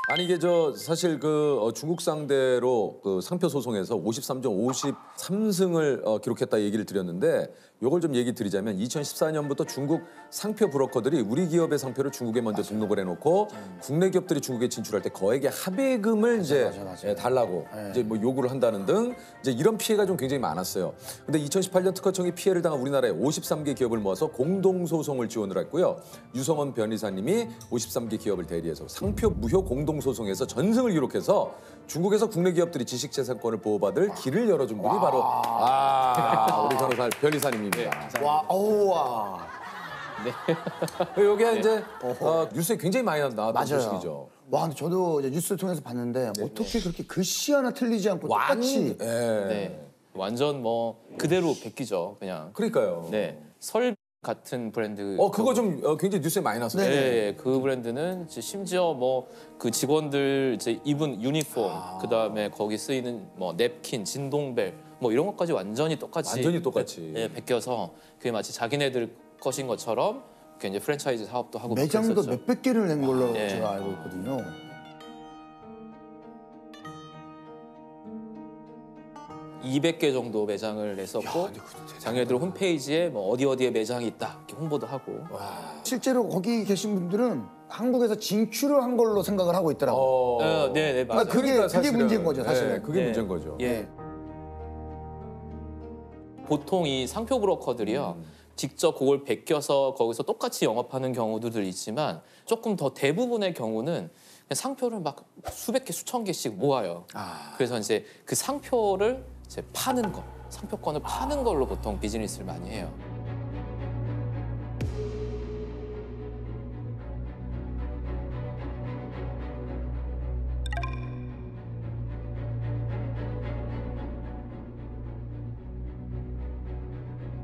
아니 이게 저 사실 그 중국 상대로 그 상표 소송에서 53점 53승을 기록했다 얘기를 드렸는데 요걸 좀 얘기 드리자면 2014년부터 중국 상표 브로커들이 우리 기업의 상표를 중국에 먼저 등록을 해놓고 국내 기업들이 중국에 진출할 때 거액의 합의금을 이제 달라고 이제 뭐 요구를 한다는 등 이제 이런 피해가 좀 굉장히 많았어요. 근데 2018년 특허청이 피해를 당한 우리나라의 53개 기업을 모아서 공동 소송을 지원을 했고요. 유성원 변리사님이 53개 기업을 대리해서 상표 무효 공동 소송에서 전승을 기록해서 중국에서 국내 기업들이 지식재산권을 보호받을 길을 열어준 분이 바로 우리 변호사 변리사님입니다. 와, 와. 네. 여기에 이제 뉴스에 굉장히 많이 나왔던 소식이죠. 와, 근데 저도 이제 뉴스를 통해서 봤는데 어떻게 그렇게 글씨 하나 틀리지 않고 똑같이. 네. 완전 뭐 그대로 베끼죠, 그냥. 그러니까요. 네. 설 같은 브랜드. 그거 좀 굉장히 뉴스에 많이 났어요. 네, 그 브랜드는 이제 심지어 뭐 그 직원들 이제 입은 유니폼, 그다음에 거기 쓰이는 뭐 냅킨, 진동벨 뭐 이런 것까지 완전히 똑같이 베껴서 그게 마치 자기네들 것인 것처럼 그 이제 프랜차이즈 사업도 하고 매장도 몇백 개를 낸 걸로 제가 알고 있거든요. (200개) 정도 매장을 냈었고 자기네들 홈페이지에 뭐 어디에 매장이 있다 이렇게 홍보도 하고. 실제로 거기 계신 분들은 한국에서 진출을 한 걸로 생각을 하고 있더라고요. 네, 맞아요. 그게 문제인 거죠, 사실은. 그게 문제인 거죠. 예. 보통 이 상표 브로커들이요. 직접 그걸 베껴서 거기서 똑같이 영업하는 경우들도 있지만 조금 더 대부분의 경우는 상표를 막 수백 개, 수천 개씩 모아요. 그래서 이제 그 상표를 이제 파는 거, 상표권을 파는 걸로 보통 비즈니스를 많이 해요.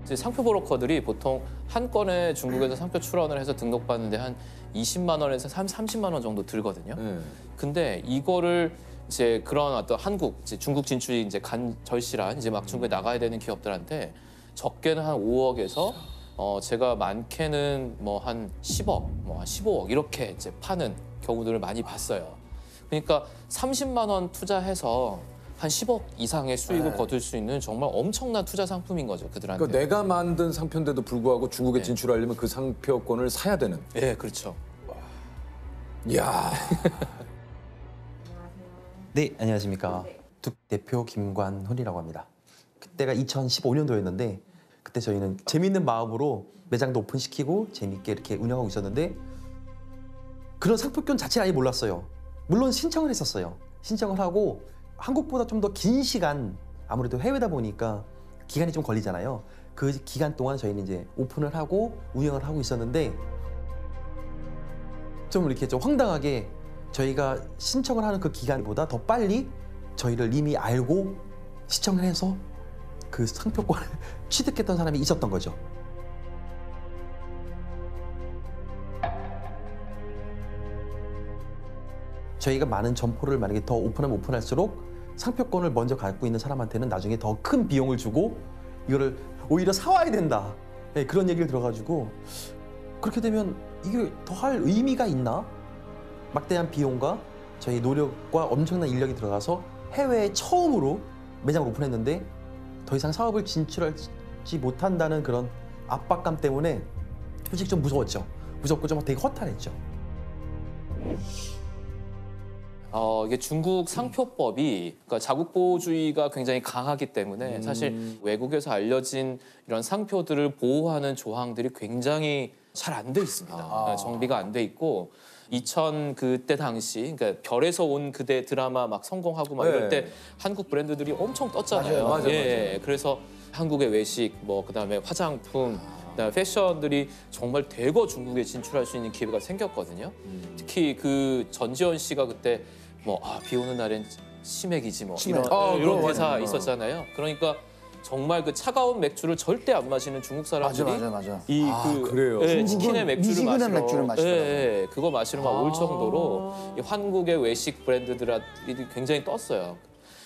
이제 상표 브로커들이 보통 한 건에 중국에서 상표 출원을 해서 등록받는데 한 20만 원에서 30만 원 정도 들거든요. 근데 이거를 이제 그런 어떤 한국, 이제 중국 진출이 이제 절실한 이제 막 중국에 나가야 되는 기업들한테 적게는 한 5억에서 제가 많게는 뭐 한 10억, 뭐 한 15억 이렇게 이제 파는 경우들을 많이 봤어요. 그러니까 30만 원 투자해서 한 10억 이상의 수익을 거둘 수 있는 정말 엄청난 투자 상품인 거죠, 그들한테. 그러니까 내가 만든 상표인데도 불구하고 중국에 진출하려면 그 상표권을 사야 되는. 네, 그렇죠. 이야. 네, 안녕하십니까. 둑 대표 김관훈이라고 합니다. 그때가 2015년도였는데 그때 저희는 재밌는 마음으로 매장도 오픈시키고 재밌게 이렇게 운영하고 있었는데 그런 상표권 자체를 아예 몰랐어요. 물론 신청을 했었어요. 신청을 하고 한국보다 좀 더 긴 시간, 아무래도 해외다 보니까 기간이 좀 걸리잖아요. 그 기간 동안 저희는 이제 오픈을 하고 운영을 하고 있었는데 좀 이렇게 좀 황당하게 저희가 신청을 하는 그 기간보다 더 빨리 저희를 이미 알고 신청을 해서 그 상표권을 취득했던 사람이 있었던 거죠. 저희가 많은 점포를 만약에 더 오픈하면 오픈할수록 상표권을 먼저 갖고 있는 사람한테는 나중에 더 큰 비용을 주고 이거를 오히려 사와야 된다. 네, 그런 얘기를 들어가지고 그렇게 되면 이게 더 할 의미가 있나? 막대한 비용과 저희 노력과 엄청난 인력이 들어가서 해외에 처음으로 매장을 오픈했는데 더 이상 사업을 진출하지 못한다는 그런 압박감 때문에 솔직히 좀 무서웠죠. 무섭고 좀 되게 허탈했죠. 이게 중국 상표법이 그러니까 자국보호주의가 굉장히 강하기 때문에 사실 외국에서 알려진 이런 상표들을 보호하는 조항들이 굉장히 잘 안 돼 있습니다. 정비가 안 돼 있고 2000 그때 당시 그러니까 별에서 온 그대 드라마 막 성공하고 막 이럴 때 한국 브랜드들이 엄청 떴잖아요. 맞아요. 그래서 한국의 외식 뭐 그다음에 화장품 그다음에 패션들이 정말 대거 중국에 진출할 수 있는 기회가 생겼거든요. 특히 그 전지현 씨가 그때 뭐 비 오는 날엔 치맥이지 뭐 이런 대사 있었잖아요. 그러니까 정말 그 차가운 맥주를 절대 안 마시는 중국 사람들이 맞아. 그래요? 치킨의 맥주를 맥주를 마시더라고요. 그거 마시러 막 올 정도로 이 한국의 외식 브랜드들이 굉장히 떴어요.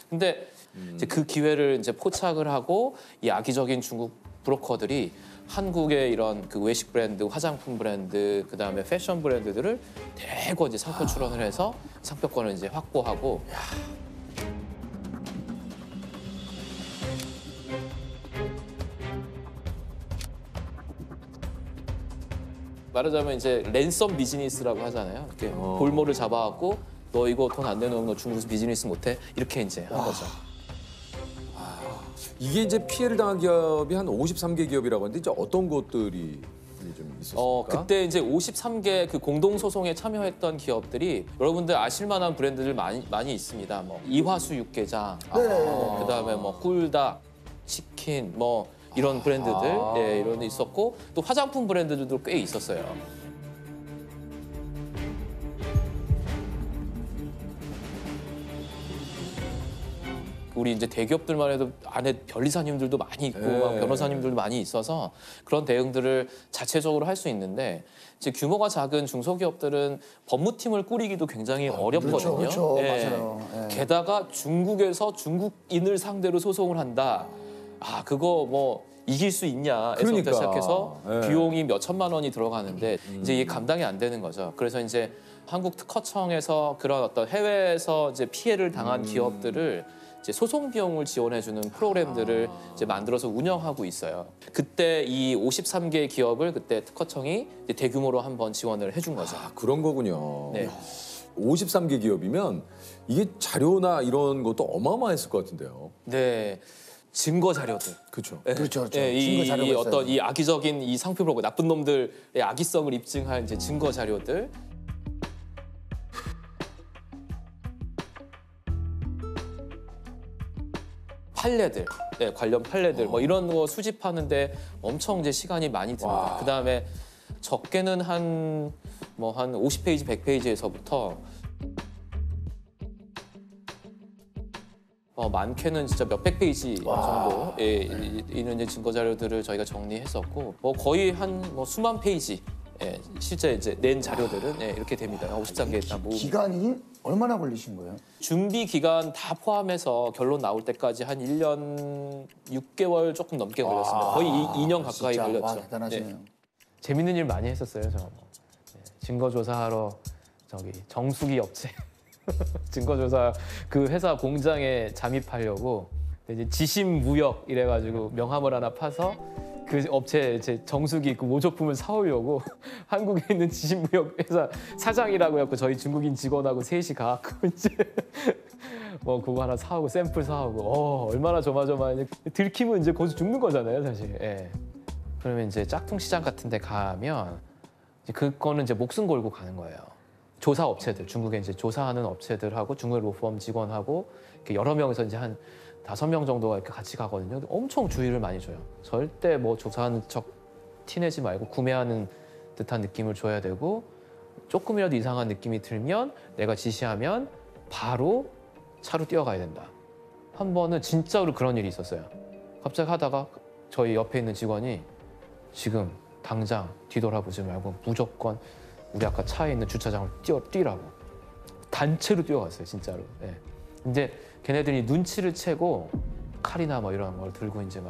근데 이제 그 기회를 이제 포착을 하고 이 악의적인 중국 브로커들이 한국의 이런 그 외식 브랜드, 화장품 브랜드, 그다음에 패션 브랜드들을 대거 이제 상표 출원을 해서 상표권을 이제 확보하고. 말하자면 이제 랜섬 비즈니스라고 하잖아요. 이렇게 볼모를 잡아갖고 너 이거 돈 안 내놓으면 너 중국에서 비즈니스 못해? 이렇게 이제 한 거죠. 이게 이제 피해를 당한 기업이 한 53개 기업이라고 하는데 이제 어떤 것들이 좀 있었습니까? 그때 이제 53개 그 공동 소송에 참여했던 기업들이 여러분들 아실 만한 브랜드들 많이 있습니다. 뭐 이화수 육개장, 그다음에 뭐 꿀닭, 치킨, 뭐 이런 브랜드들 예, 이런 게 있었고 또 화장품 브랜드들도 꽤 있었어요. 우리 이제 대기업들만 해도 안에 변리사님들도 많이 있고 막 변호사님들도 많이 있어서 그런 대응들을 자체적으로 할 수 있는데 이제 규모가 작은 중소기업들은 법무팀을 꾸리기도 굉장히 어렵거든요. 그렇죠. 예. 맞아요. 예. 게다가 중국에서 중국인을 상대로 소송을 한다. 그거 뭐 이길 수 있냐에서부터 그러니까. 시작해서 예. 비용이 몇 천만 원이 들어가는데 이제 이게 감당이 안 되는 거죠. 그래서 이제 한국 특허청에서 그런 어떤 해외에서 이제 피해를 당한 기업들을 이제 소송 비용을 지원해주는 프로그램들을 이제 만들어서 운영하고 있어요. 그때 이 53개 기업을 그때 특허청이 이제 대규모로 한번 지원을 해준 거죠. 그런 거군요. 네. 53개 기업이면 이게 자료나 이런 것도 어마어마했을 것 같은데요. 네. 증거 자료들. 그렇죠. 그렇죠. 예, 증거 자료가 있어요. 어떤 이 악의적인 이 상표 브로커 나쁜 놈들의 악의성을 입증한 이제 증거 자료들. 판례들, 네, 관련 판례들 뭐 이런 거 수집하는데 엄청 이제 시간이 많이 듭니다. 그다음에 적게는 한 50페이지, 100페이지에서부터 많게는 진짜 몇백 페이지 정도 있는 이제 증거 자료들을 저희가 정리했었고 거의 한 수만 페이지 실제 이제 낸 자료들은 이렇게 됩니다. 53개 다 모으면. 기간이 얼마나 걸리신 거예요? 준비 기간 다 포함해서 결론 나올 때까지 한 1년 6개월 조금 넘게 걸렸습니다. 거의 2년 가까이 진짜, 걸렸죠. 와, 대단하시네요. 네. 재밌는 일 많이 했었어요. 저 증거 조사하러 저기 정수기 업체 증거 조사 그 회사 공장에 잠입하려고 이제 지심무역 이래가지고 명함을 하나 파서 그 업체 제 정수기 그 모조품을 사오려고 한국에 있는 지심무역 회사 사장이라고 해갖고 저희 중국인 직원하고 셋이 가갖고 이제 그거 하나 사오고 샘플 사오고 얼마나 조마조마하니 들키면 이제 거기서 죽는 거잖아요 사실. 예. 그러면 이제 짝퉁 시장 같은 데 가면 이제 그거는 이제 목숨 걸고 가는 거예요. 조사 업체들, 중국에 이제 조사하는 업체들하고 중국의 로펌 직원하고 이렇게 여러 명에서 이제 한 5명 정도가 이렇게 같이 가거든요. 엄청 주의를 많이 줘요. 절대 조사하는 척 티내지 말고 구매하는 듯한 느낌을 줘야 되고 조금이라도 이상한 느낌이 들면 내가 지시하면 바로 차로 뛰어가야 된다. 한 번은 진짜로 그런 일이 있었어요. 갑자기 하다가 저희 옆에 있는 직원이 지금 당장 뒤돌아보지 말고 무조건 우리 아까 차에 있는 주차장을 뛰라고 단체로 뛰어갔어요 진짜로. 네. 근데 걔네들이 눈치를 채고 칼이나 이런 걸 들고 이제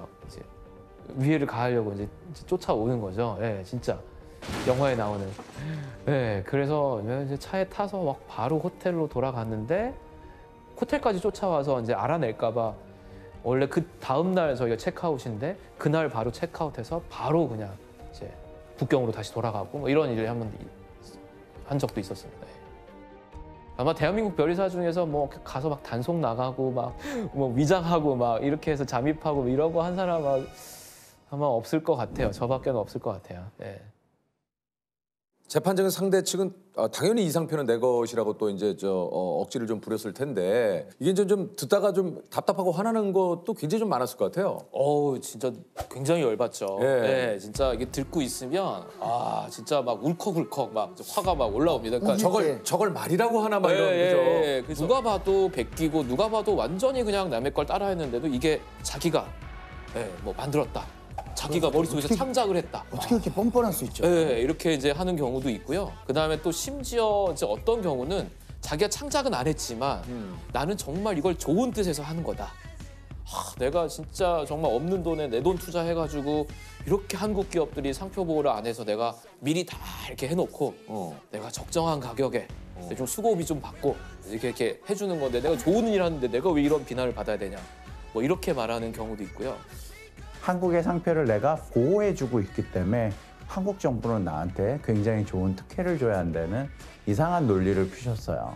위해를 가하려고 이제 쫓아오는 거죠. 예, 진짜 영화에 나오는. 예, 그래서 이제 차에 타서 바로 호텔로 돌아갔는데 호텔까지 쫓아와서 이제 알아낼까봐 원래 그 다음 날 저희가 체크아웃인데 그날 바로 체크아웃해서 바로 그냥 이제 북경으로 다시 돌아가고 이런 일을 한 적도 있었습니다. 아마 대한민국 변리사 중에서 가서 단속 나가고 위장하고 이렇게 해서 잠입하고 이런 거 한 사람 아마 없을 것 같아요. 저밖에는 없을 것 같아요. 예. 재판장의 상대 측은 당연히 이 상표는 내 것이라고 또 이제 억지를 좀 부렸을 텐데 이게 이제 좀 듣다가 좀 답답하고 화나는 것도 굉장히 좀 많았을 것 같아요. 진짜 굉장히 열받죠. 예, 진짜 이게 듣고 있으면 진짜 울컥울컥 화가 올라옵니다. 그러니까 저걸 말이라고 하나 이런 거죠. 누가 봐도 베끼고 누가 봐도 완전히 그냥 남의 걸 따라했는데도 이게 자기가 만들었다. 자기가 머릿속에서 창작을 했다. 어떻게 그렇게 뻔뻔할 수 있죠? 네, 이렇게 이제 하는 경우도 있고요. 그다음에 또 심지어 이제 어떤 경우는 자기가 창작은 안 했지만 나는 정말 이걸 좋은 뜻에서 하는 거다. 내가 진짜 정말 없는 돈에 내 돈 투자해가지고 이렇게 한국 기업들이 상표 보호를 안 해서 내가 미리 다 이렇게 해놓고 내가 적정한 가격에 좀 수고비 좀 받고 이렇게 해주는 건데 내가 좋은 일 하는데 내가 왜 이런 비난을 받아야 되냐 뭐 이렇게 말하는 경우도 있고요. 한국의 상표를 내가 보호해주고 있기 때문에 한국 정부는 나한테 굉장히 좋은 특혜를 줘야 한다는 이상한 논리를 푸셨어요.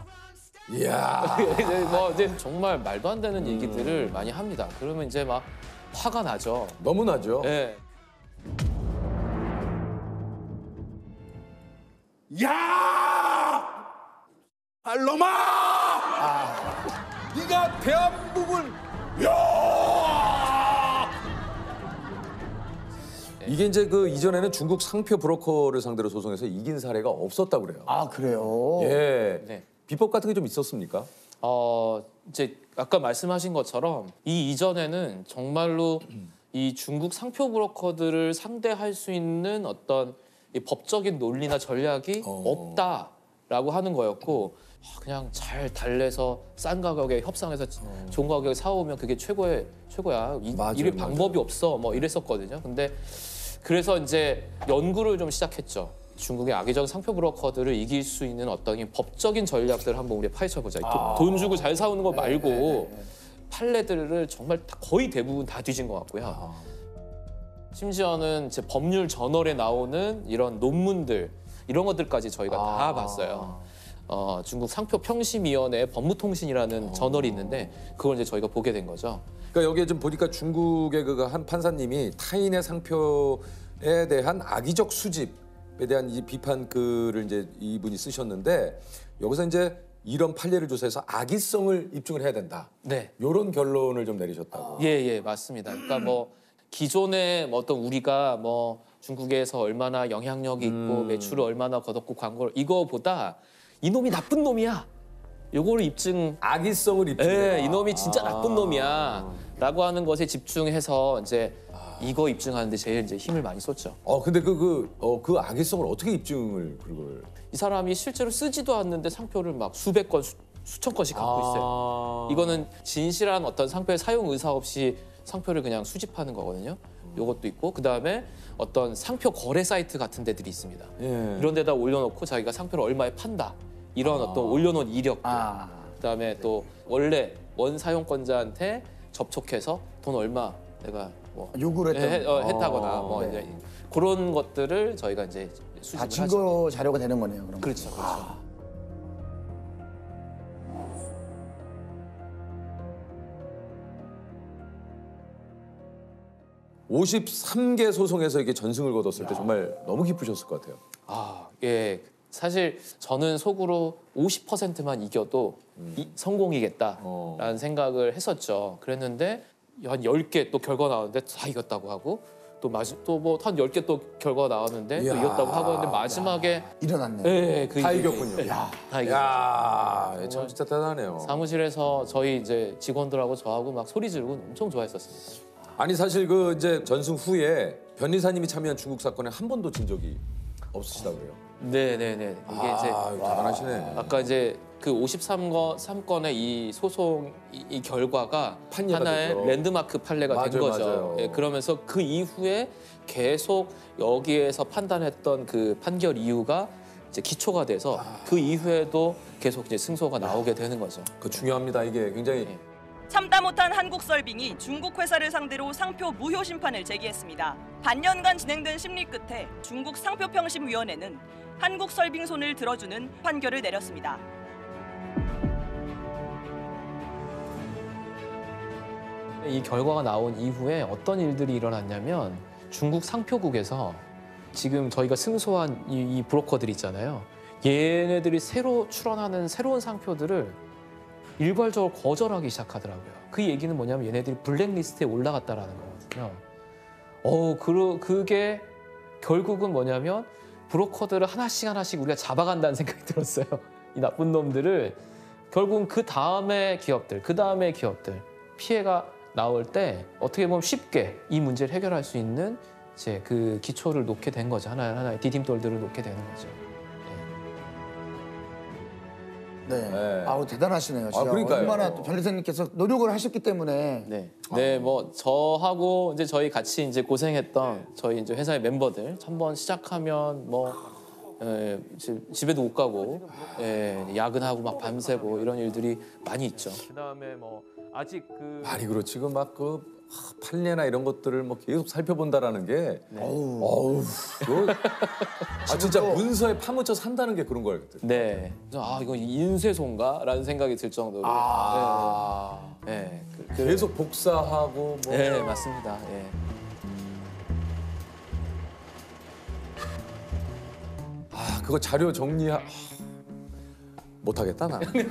이야. 뭐 이제 정말 말도 안 되는 얘기들을 많이 합니다. 그러면 이제 막 화가 나죠. 너무 나죠. 네. 야! 알로마! 네가 대한민국을 야! 이게 이제 그 이전에는 중국 상표 브로커를 상대로 소송해서 이긴 사례가 없었다고 그래요. 아 그래요? 예. 네. 비법 같은 게 좀 있었습니까? 이제 아까 말씀하신 것처럼 이 이전에는 정말로 이 중국 상표 브로커들을 상대할 수 있는 어떤 이 법적인 논리나 전략이 없다라고 하는 거였고 그냥 잘 달래서 싼 가격에 협상해서 좋은 가격에 사오면 그게 최고야. 맞아요, 이럴 맞아요. 방법이 없어. 뭐 이랬었거든요. 근데 그래서 이제 연구를 좀 시작했죠. 중국의 악의적 상표 브로커들을 이길 수 있는 어떤 이 법적인 전략들을 한번 우리 파헤쳐보자. 돈 주고 잘 사오는 거 말고 판례들을 정말 거의 대부분 다 뒤진 것 같고요. 심지어는 이제 법률 저널에 나오는 이런 논문들 이런 것들까지 저희가 다 봤어요. 중국 상표 평심위원회 법무통신이라는 저널이 있는데 그걸 이제 저희가 보게 된 거죠. 그러니까 여기에 좀 보니까 중국의 그 한 판사님이 타인의 상표에 대한 악의적 수집에 대한 이 비판 글을 이제 이분이 쓰셨는데 여기서 이제 이런 판례를 조사해서 악의성을 입증을 해야 된다. 네. 이런 결론을 좀 내리셨다고. 예, 맞습니다. 그러니까 뭐 기존에 뭐 어떤 우리가 뭐 중국에서 얼마나 영향력이 있고 매출을 얼마나 거뒀고 광고를 이거보다 이놈이 나쁜 놈이야. 요거를 입증. 악의성을 입증해. 예, 이놈이 진짜 나쁜 놈이야라고 하는 것에 집중해서 이제 이거 입증하는데 제일 이제 힘을 많이 썼죠. 근데 그 악의성을 어떻게 입증을 그걸? 이 사람이 실제로 쓰지도 않는데 상표를 막 수백 건, 수천 건씩 갖고 있어요. 이거는 진실한 어떤 상표의 사용 의사 없이 상표를 그냥 수집하는 거거든요. 요것도 있고 그다음에 어떤 상표 거래 사이트 같은 데들이 있습니다. 예. 이런 데다 올려놓고 자기가 상표를 얼마에 판다. 이런 어떤 올려놓은 이력들. 그다음에 또 원래 원 사용권자한테 접촉해서 돈 얼마 내가 뭐 요구를 했던 했다거나 뭐 네. 이제 그런 것들을 저희가 이제 다 수집을 하죠. 증거 자료가 되는 거네요. 그럼. 그렇죠. 53개 소송에서 이게 전승을 거뒀을 때 정말 너무 기쁘셨을 것 같아요. 예. 사실 저는 속으로 50%만 이겨도 성공이겠다라는 생각을 했었죠. 그랬는데 한 10개 또 결과 나왔는데 다 이겼다고 하고 또 뭐 한 10개 또 결과 나왔는데 또 이야. 이겼다고 하고 했는데 마지막에 일어났네. 예, 다 이겼군요. 다 이겼죠. 야, 참 진짜 대단하네요. 사무실에서 저희 이제 직원들하고 저하고 막 소리 지르고 엄청 좋아했었습니다. 아니 사실 그 이제 전승 후에 변리사님이 참여한 중국 사건에 한 번도 진 적이 없으시다 그래요. 네네네. 이게 이제 대단하시네. 아까 이제 그 53건의 이 소송 이 결과가 판례가 하나의 됐죠. 랜드마크 판례가 된 맞아요, 거죠. 맞아요. 예, 그러면서 그 이후에 계속 여기에서 판단했던 그 판결 이유가 이제 기초가 돼서 그 이후에도 계속 이제 승소가 나오게 되는 거죠. 그 중요합니다. 이게 굉장히 네. 참다 못한 한국설빙이 중국 회사를 상대로 상표 무효 심판을 제기했습니다. 반년간 진행된 심리 끝에 중국 상표평심위원회는 한국설빙 손을 들어주는 판결을 내렸습니다. 이 결과가 나온 이후에 어떤 일들이 일어났냐면 중국 상표국에서 지금 저희가 승소한 이 브로커들 있잖아요. 얘네들이 새로 출원하는 새로운 상표들을 일괄적으로 거절하기 시작하더라고요. 그 얘기는 뭐냐면 얘네들이 블랙리스트에 올라갔다라는 거거든요. 그게 결국은 뭐냐면 브로커들을 하나씩 우리가 잡아간다는 생각이 들었어요. 이 나쁜 놈들을 결국은 그 다음에 기업들 피해가 나올 때 어떻게 보면 쉽게 이 문제를 해결할 수 있는 이제 그 기초를 놓게 된 거죠. 하나의 디딤돌들을 놓게 되는 거죠. 네. 네. 아우 대단하시네요. 진짜. 그러니까요. 얼마나 또 변리사님께서 노력을 하셨기 때문에. 네. 네, 뭐 저하고 이제 저희 같이 이제 고생했던 저희 이제 회사의 멤버들 한번 시작하면 뭐 집에도 못 가고 야근하고 막 밤새고 이런 일들이 많이 있죠. 그다음에 뭐 아직 아니 그렇지 그 판례나 이런 것들을 뭐 계속 살펴본다라는 게 어우 진짜 문서에 파묻혀 산다는 게 그런 걸 같아요. 네. 그래서 이거 인쇄소인가라는 생각이 들 정도로. 네. 계속 복사하고 뭐. 네, 맞습니다. 예. 그거 자료 못하겠다 나. 못해.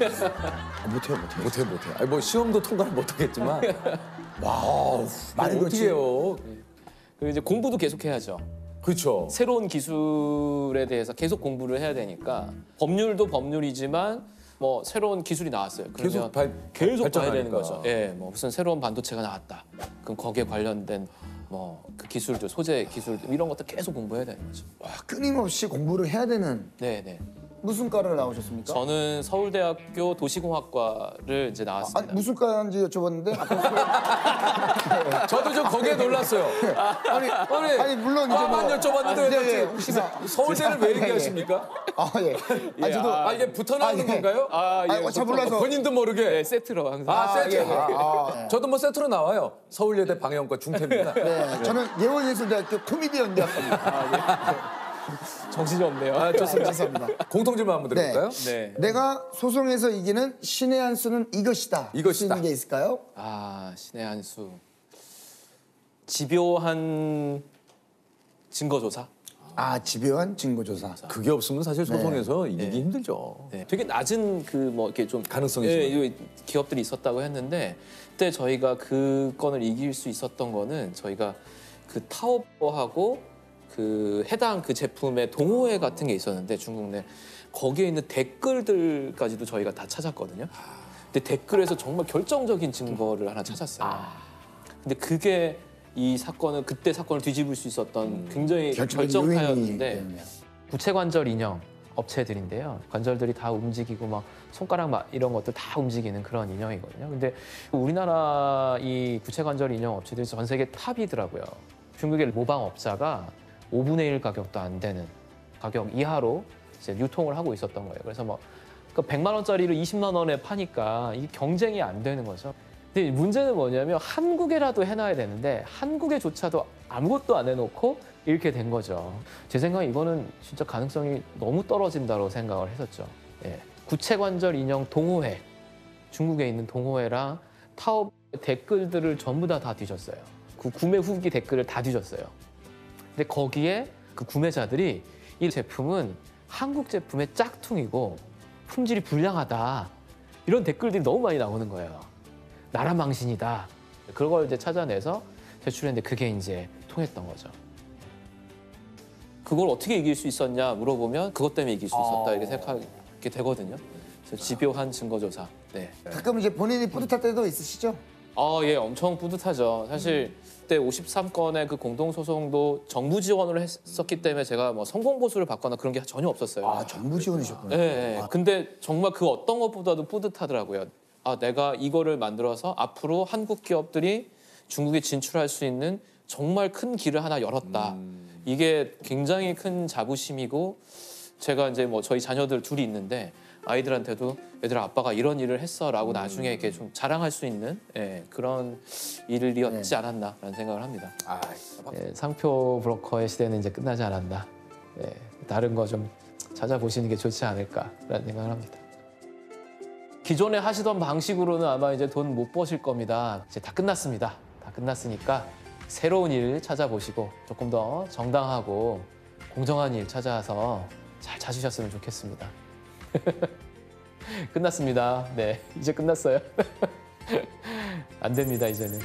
아니 뭐 시험도 통과를 못하겠지만 많이 어떻게 해요? 그리고 이제 공부도 계속 해야죠. 그렇죠. 새로운 기술에 대해서 계속 공부를 해야 되니까 법률도 법률이지만 뭐 새로운 기술이 나왔어요. 그러면 계속 봐야 되는 거죠. 예, 뭐 무슨 새로운 반도체가 나왔다. 그럼 거기에 관련된 뭐 그 기술들, 소재 기술 이런 것도 계속 공부해야 되는 거죠. 와, 끊임없이 공부를 해야 되는. 네, 네. 무슨 과를 나오셨습니까? 저는 서울대학교 도시공학과를 이제 나왔습니다. 무슨 과인지 여쭤봤는데 저도 좀 거기에 놀랐어요. 아니 물론 이제 만 여쭤봤는데 네, 혹시나 서울대를 왜 얘기하십니까? 예. 저도 이게 붙어 나오는 건가요? 잘 몰라서. 본인도 모르게. 네, 세트로 항상. 세트. 예. 저도 뭐 세트로 나와요. 서울예대 방영과 중퇴입니다. 네, 저는 예원예술대학교 코미디언 대학입니다. 정신이 없네요. 좋습니다. 공통 질문 한번 드려볼까요? 네. 내가 소송에서 이기는 신의 한 수는 이것이다. 이것이다. 쓰는 게 있을까요? 신의 한 수. 집요한 증거조사. 집요한 증거조사. 그게 없으면 사실 소송에서 이기기 힘들죠. 네. 되게 낮은 뭐 이렇게 좀 가능성이 이 기업들이 있었다고 했는데 그때 저희가 그 건을 이길 수 있었던 거는 저희가 그 타오버하고 그 해당 그 제품의 동호회 같은 게 있었는데 중국 내 거기에 있는 댓글들까지도 저희가 다 찾았거든요. 근데 댓글에서 정말 결정적인 증거를 하나 찾았어요. 근데 그게 이 사건을 그때 사건을 뒤집을 수 있었던 굉장히 결정타였는데 구체관절 인형 업체들인데요. 관절들이 다 움직이고 막 손가락 이런 것들 다 움직이는 그런 인형이거든요. 근데 우리나라 이 구체관절 인형 업체들이 전 세계 탑이더라고요. 중국의 모방업자가 5분의 1 가격도 안 되는 가격 이하로 이제 유통을 하고 있었던 거예요. 그래서 뭐 100만 원짜리를 20만 원에 파니까 이게 경쟁이 안 되는 거죠. 근데 문제는 뭐냐면 한국에라도 해놔야 되는데 한국에조차도 아무것도 안 해놓고 이렇게 된 거죠. 제 생각에 이거는 진짜 가능성이 너무 떨어진다고 생각을 했었죠. 예. 구체관절 인형 동호회, 중국에 있는 동호회랑 타업 댓글들을 전부 다 뒤졌어요. 그 구매 후기 댓글을 다 뒤졌어요. 근데 거기에 그 구매자들이 이 제품은 한국 제품의 짝퉁이고 품질이 불량하다 이런 댓글들이 너무 많이 나오는 거예요. 나라 망신이다. 그걸 이제 찾아내서 제출했는데 그게 이제 통했던 거죠. 그걸 어떻게 이길 수 있었냐 물어보면 그것 때문에 이길 수 있었다 이렇게 생각하게 되거든요. 그래서 집요한 증거조사. 네. 가끔 이제 본인이 뿌듯할 때도 있으시죠? 예, 엄청 뿌듯하죠. 사실 그때 53건의 그 공동소송도 정부 지원을 했었기 때문에 제가 뭐 성공 보수를 받거나 그런 게 전혀 없었어요. 정부 지원이셨구나. 네. 근데 정말 그 어떤 것보다도 뿌듯하더라고요. 내가 이거를 만들어서 앞으로 한국 기업들이 중국에 진출할 수 있는 정말 큰 길을 하나 열었다. 이게 굉장히 큰 자부심이고 제가 이제 뭐 저희 자녀들 둘이 있는데 아이들한테도 얘들아 아빠가 이런 일을 했어라고 나중에 이렇게 좀 자랑할 수 있는 그런 일이었지 않았나라는 생각을 합니다. 상표 브로커의 시대는 이제 끝나지 않았나. 다른 거 좀 찾아보시는 게 좋지 않을까라는 생각을 합니다. 기존에 하시던 방식으로는 아마 이제 돈 못 버실 겁니다. 이제 다 끝났습니다. 다 끝났으니까 새로운 일 찾아보시고 조금 더 정당하고 공정한 일 찾아서 잘 찾으셨으면 좋겠습니다. 끝났습니다. 네, 이제 끝났어요. 안 됩니다, 이제는.